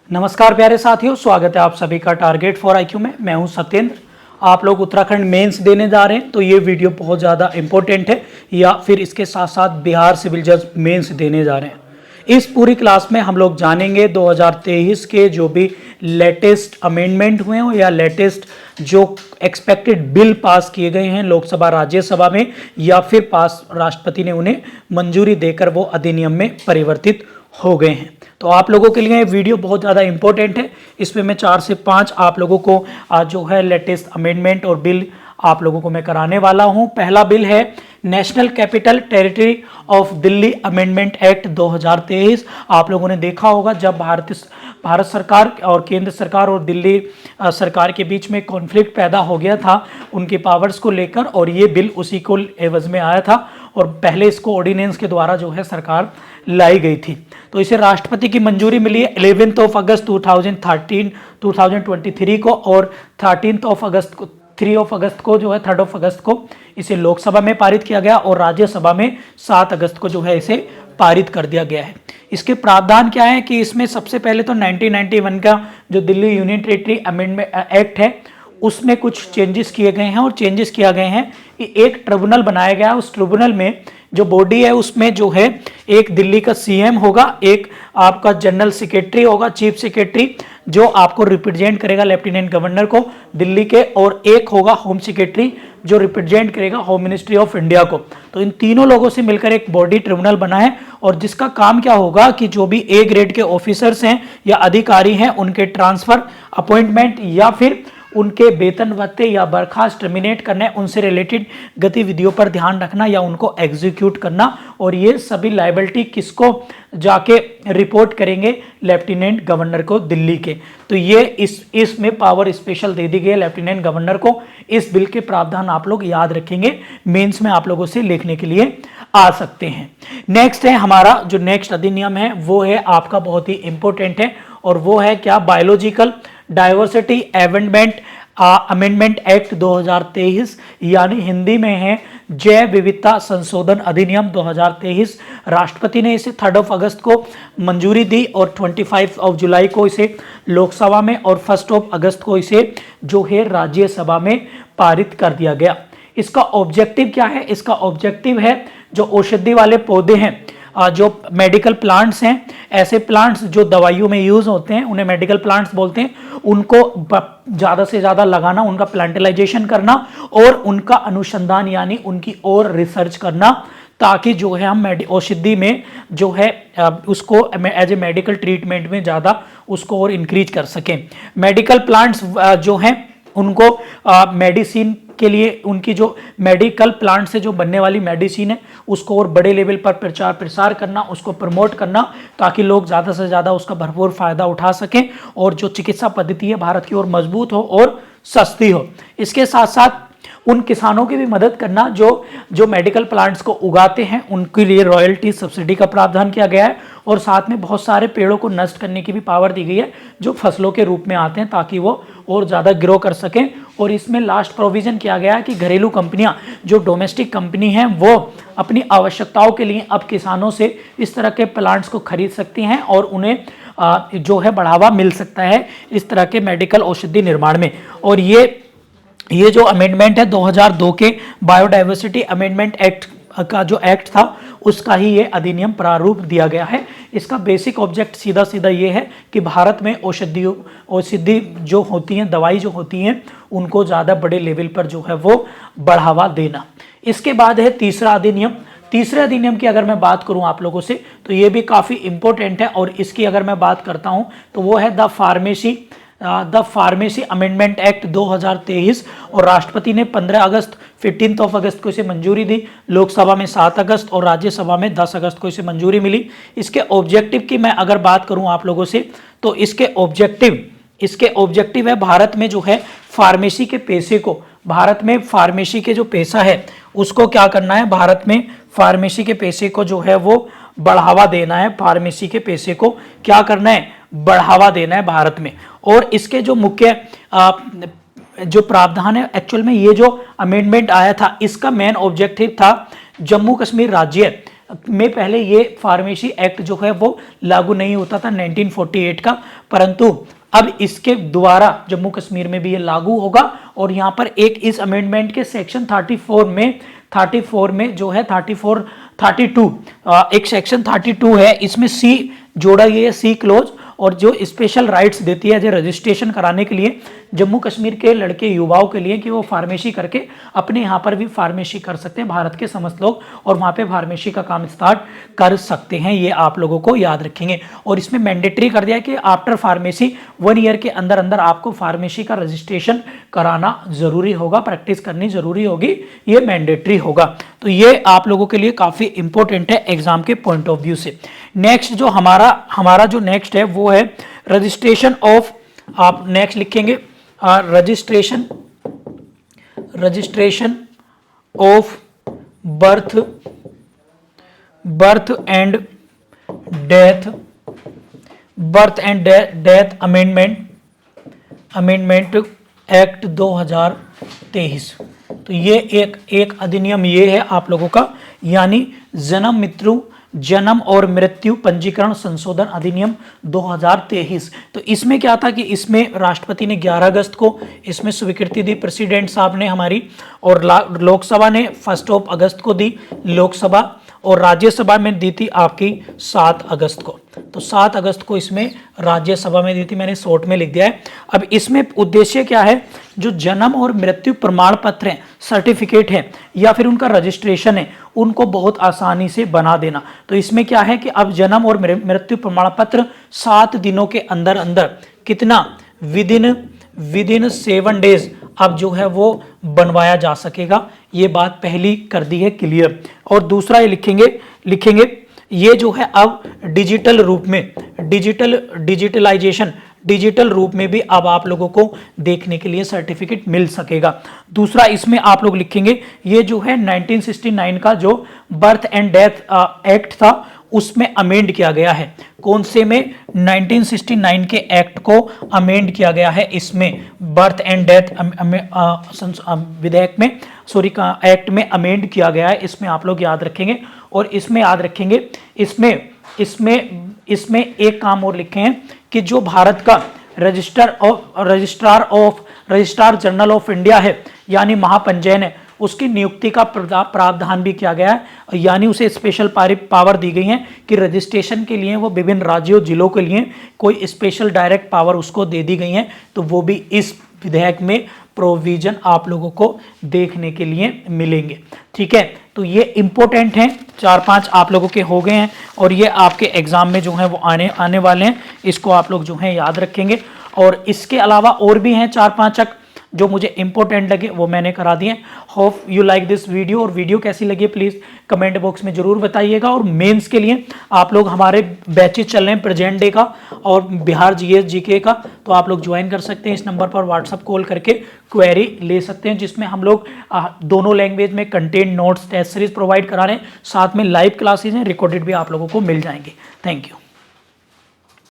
नमस्कार प्यारे साथियों, स्वागत है आप सभी का टारगेट फॉर आईक्यू में। मैं हूं सत्येंद्र। आप लोग उत्तराखंड मेंस देने जा रहे हैं तो ये वीडियो बहुत ज़्यादा इंपॉर्टेंट है, या फिर इसके साथ साथ बिहार सिविल जज मेंस देने जा रहे हैं। इस पूरी क्लास में हम लोग जानेंगे 2023 के जो भी लेटेस्ट अमेंडमेंट हुए हो या लेटेस्ट जो एक्सपेक्टेड बिल पास किए गए हैं लोकसभा राज्यसभा में, या फिर पास राष्ट्रपति ने उन्हें मंजूरी देकर वो अधिनियम में परिवर्तित हो गए हैं। तो आप लोगों के लिए वीडियो बहुत ज़्यादा इंपॉर्टेंट है। इसमें मैं 4 से 5 आप लोगों को जो है लेटेस्ट अमेंडमेंट और बिल आप लोगों को मैं कराने वाला हूं। पहला बिल है national capital territory of Delhi amendment act 2023। आप लोगों ने देखा होगा जब भारत सरकार और केंद्र सरकार और दिल्ली सरकार के बीच में कॉन्फ्लिक्ट पैदा हो गया था उनके पावर्स को लेकर, और ये बिल उसी को एवज में आया था और पहले इसको ऑर्डिनेंस के द्वारा जो है सरकार लाई गई थी। तो इसे राष्ट्रपति की मंजूरी मिली है 11 अगस्त 2023 को, और 3 अगस्त को जो है 3 अगस्त को इसे लोकसभा में पारित किया गया और राज्यसभा में 7 अगस्त को जो है इसे पारित कर दिया गया है। इसके प्रावधान क्या है कि इसमें सबसे पहले तो 1991 का जो Delhi union territory amendment act है उसमें कुछ चेंजेस किए गए हैं, और चेंजेस किया गए हैं कि एक ट्रिब्यूनल बनाया गया है। उस ट्रिब्यूनल में जो बॉडी है उसमें जो है एक दिल्ली का सीएम होगा, एक आपका जनरल सेक्रेटरी होगा, चीफ सेक्रेटरी जो आपको रिप्रेजेंट करेगा लेफ्टिनेंट गवर्नर को दिल्ली के, और एक होगा होम सेक्रेटरी जो रिप्रेजेंट करेगा होम मिनिस्ट्री ऑफ इंडिया को। तो इन तीनों लोगों से मिलकर एक बॉडी ट्रिब्यूनल बना है, और जिसका काम क्या होगा कि जो भी ए ग्रेड के ऑफिसर्स हैं या अधिकारी हैं उनके ट्रांसफर, अपॉइंटमेंट या फिर उनके वेतन भत्ते या बर्खास्त टर्मिनेट करना, उनसे रिलेटेड गतिविधियों पर ध्यान रखना या उनको एग्जीक्यूट करना, और ये सभी लायबिलिटी किसको जाके रिपोर्ट करेंगे? लेफ्टिनेंट गवर्नर को दिल्ली के। तो ये इसमें पावर स्पेशल दे दी गई है लेफ्टिनेंट गवर्नर को। इस बिल के प्रावधान आप लोग याद रखेंगे, मेंस में आप लोगों से लिखने के लिए आ सकते हैं। नेक्स्ट है हमारा जो नेक्स्ट अधिनियम है वो है आपका बहुत ही इंपॉर्टेंट है, और वो है क्या? बायोलॉजिकल डाइवर्सिटी अमेंडमेंट एक्ट 2023, यानी हिंदी में है जैव विविधता संशोधन अधिनियम 2023। राष्ट्रपति ने इसे 3 अगस्त को मंजूरी दी और 25 जुलाई को इसे लोकसभा में और 1 अगस्त को इसे जो है राज्यसभा में पारित कर दिया गया। इसका ऑब्जेक्टिव क्या है? इसका ऑब्जेक्टिव है जो औषधि वाले पौधे हैं, जो मेडिकल प्लांट्स हैं, ऐसे प्लांट्स जो दवाइयों में यूज होते हैं उन्हें मेडिकल प्लांट्स बोलते हैं, उनको ज़्यादा से ज़्यादा लगाना, उनका प्लांटेलाइजेशन करना और उनका अनुसंधान यानी उनकी और रिसर्च करना, ताकि जो है हम औषधि में जो है उसको एज ए मेडिकल ट्रीटमेंट में ज़्यादा उसको और इंक्रीज कर सकें। मेडिकल प्लांट्स जो हैं उनको मेडिसिन के लिए, उनकी जो मेडिकल प्लांट से जो बनने वाली मेडिसिन है उसको और बड़े लेवल पर प्रचार प्रसार करना, उसको प्रमोट करना, ताकि लोग ज़्यादा से ज़्यादा उसका भरपूर फायदा उठा सकें और जो चिकित्सा पद्धति है भारत की ओर मजबूत हो और सस्ती हो। इसके साथ साथ उन किसानों की भी मदद करना जो मेडिकल प्लांट्स को उगाते हैं, उनके लिए रॉयल्टी सब्सिडी का प्रावधान किया गया है, और साथ में बहुत सारे पेड़ों को नष्ट करने की भी पावर दी गई है जो फसलों के रूप में आते हैं, ताकि वो और ज़्यादा ग्रो कर सकें। और इसमें लास्ट प्रोविजन किया गया है कि घरेलू कंपनियां जो डोमेस्टिक कंपनी हैं वो अपनी आवश्यकताओं के लिए अब किसानों से इस तरह के प्लांट्स को खरीद सकती हैं और उन्हें जो है बढ़ावा मिल सकता है इस तरह के मेडिकल औषधि निर्माण में। और ये जो अमेंडमेंट है 2002 के बायोडाइवर्सिटी अमेंडमेंट एक्ट का जो एक्ट था उसका ही ये अधिनियम प्रारूप दिया गया है। इसका बेसिक ऑब्जेक्ट सीधा सीधा ये है कि भारत में औषधि जो होती हैं, दवाई जो होती हैं, उनको ज़्यादा बड़े लेवल पर जो है वो बढ़ावा देना। इसके बाद है तीसरा अधिनियम। तीसरे अधिनियम की अगर मैं बात करूं आप लोगों से तो ये भी काफ़ी इंपॉर्टेंट है, और इसकी अगर मैं बात करता हूं तो वो है द फार्मेसी अमेंडमेंट एक्ट 2023, और राष्ट्रपति ने 15 अगस्त को इसे मंजूरी दी, लोकसभा में 7 अगस्त और राज्यसभा में 10 अगस्त को इसे मंजूरी मिली। इसके ऑब्जेक्टिव की मैं अगर बात करूं आप लोगों से तो इसके ऑब्जेक्टिव है भारत में जो है फार्मेसी के पेशे को, भारत में फार्मेसी के जो पेशा है उसको क्या करना है? भारत में फार्मेसी के पेशे को जो है वो बढ़ावा देना है। फार्मेसी के पेशे को क्या करना है? बढ़ावा देना है भारत में। और इसके जो मुख्य जो प्रावधान है, एक्चुअल में ये जो अमेंडमेंट आया था इसका मेन ऑब्जेक्टिव था जम्मू कश्मीर राज्य में पहले ये फार्मेसी एक्ट जो है वो लागू नहीं होता था 1948 का, परंतु अब इसके द्वारा जम्मू कश्मीर में भी ये लागू होगा। और यहाँ पर एक इस अमेंडमेंट के सेक्शन 34 में जो है 32 एक सेक्शन 32 है, इसमें सी जोड़ा गया है, सी क्लोज, और जो स्पेशल राइट्स देती है जो रजिस्ट्रेशन कराने के लिए जम्मू कश्मीर के लड़के युवाओं के लिए कि वो फार्मेसी करके अपने यहाँ पर भी फार्मेसी कर सकते हैं, भारत के समस्त लोग, और वहाँ पे फार्मेसी का काम स्टार्ट कर सकते हैं। ये आप लोगों को याद रखेंगे। और इसमें मैंडेटरी कर दिया कि आफ्टर फार्मेसी 1 ईयर के अंदर अंदर आपको फार्मेसी का रजिस्ट्रेशन कराना जरूरी होगा, प्रैक्टिस करनी जरूरी होगी, ये मैंडेटरी होगा। तो ये आप लोगों के लिए काफ़ी इंपॉर्टेंट है एग्जाम के पॉइंट ऑफ व्यू से। नेक्स्ट जो हमारा जो नेक्स्ट है वो है रजिस्ट्रेशन ऑफ, आप नेक्स्ट लिखेंगे registration of birth and death amendment act 2023। तो ये एक अधिनियम ये है आप लोगों का, यानी जन्म और मृत्यु पंजीकरण संशोधन अधिनियम 2023। तो इसमें क्या था कि इसमें राष्ट्रपति ने 11 अगस्त को इसमें स्वीकृति दी, प्रेसिडेंट साहब ने हमारी, और लोकसभा ने 1 अगस्त को दी लोकसभा, और राज्यसभा में दी थी आपकी 7 अगस्त को। तो 7 अगस्त को इसमें राज्यसभा में दी थी, मैंने शॉर्ट में लिख दिया है। अब इसमें उद्देश्य क्या है, जो जन्म और मृत्यु प्रमाण पत्र हैं, सर्टिफिकेट है या फिर उनका रजिस्ट्रेशन है, उनको बहुत आसानी से बना देना। तो इसमें क्या है कि अब जन्म और मृत्यु प्रमाण पत्र 7 दिनों के अंदर अंदर कितना, विदिन 7 डेज अब जो है वो बनवाया जा सकेगा। ये बात पहली कर दी है क्लियर। और दूसरा ये लिखेंगे ये जो है अब डिजिटल रूप में, डिजिटल रूप में भी अब आप लोगों को देखने के लिए सर्टिफिकेट मिल सकेगा। दूसरा इसमें आप लोग लिखेंगे ये जो है 1969 का जो बर्थ एंड डेथ एक्ट था उसमें अमेंड किया गया है। कौन से में, 1969 के एक्ट को अमेंड किया गया है, इसमें बर्थ एंड डेथ विधेयक में, सॉरी का एक्ट में अमेंड किया गया है। इसमें आप लोग याद रखेंगे। और इसमें याद रखेंगे, इसमें एक काम और लिखे हैं कि जो भारत का रजिस्ट्रार जनरल ऑफ इंडिया है, यानी महापंजीयन है, उसकी नियुक्ति का प्रावधान भी किया गया है, यानी उसे स्पेशल पावर दी गई है कि रजिस्ट्रेशन के लिए वो विभिन्न राज्यों जिलों के लिए कोई स्पेशल डायरेक्ट पावर उसको दे दी गई है। तो वो भी इस विधेयक में प्रोविजन आप लोगों को देखने के लिए मिलेंगे। ठीक है, तो ये इंपॉर्टेंट हैं, 4-5 आप लोगों के हो गए हैं, और ये आपके एग्जाम में जो है वो आने वाले हैं। इसको आप लोग जो है याद रखेंगे। और इसके अलावा और भी हैं 4-5 जो मुझे इंपॉर्टेंट लगे वो मैंने करा दिए। Hope you like this video, और वीडियो कैसी लगी प्लीज़ कमेंट बॉक्स में जरूर बताइएगा। और मेंस के लिए आप लोग हमारे बैचेज चल रहे हैं प्रेजेंट डे का और बिहार जीएस जीके का, तो आप लोग ज्वाइन कर सकते हैं। इस नंबर पर व्हाट्सअप कॉल करके क्वेरी ले सकते हैं, जिसमें हम लोग दोनों लैंग्वेज में content, notes, test series provide करा रहे हैं, साथ में लाइव क्लासेज हैं, रिकॉर्डेड भी आप लोगों को मिल जाएंगे। Thank you.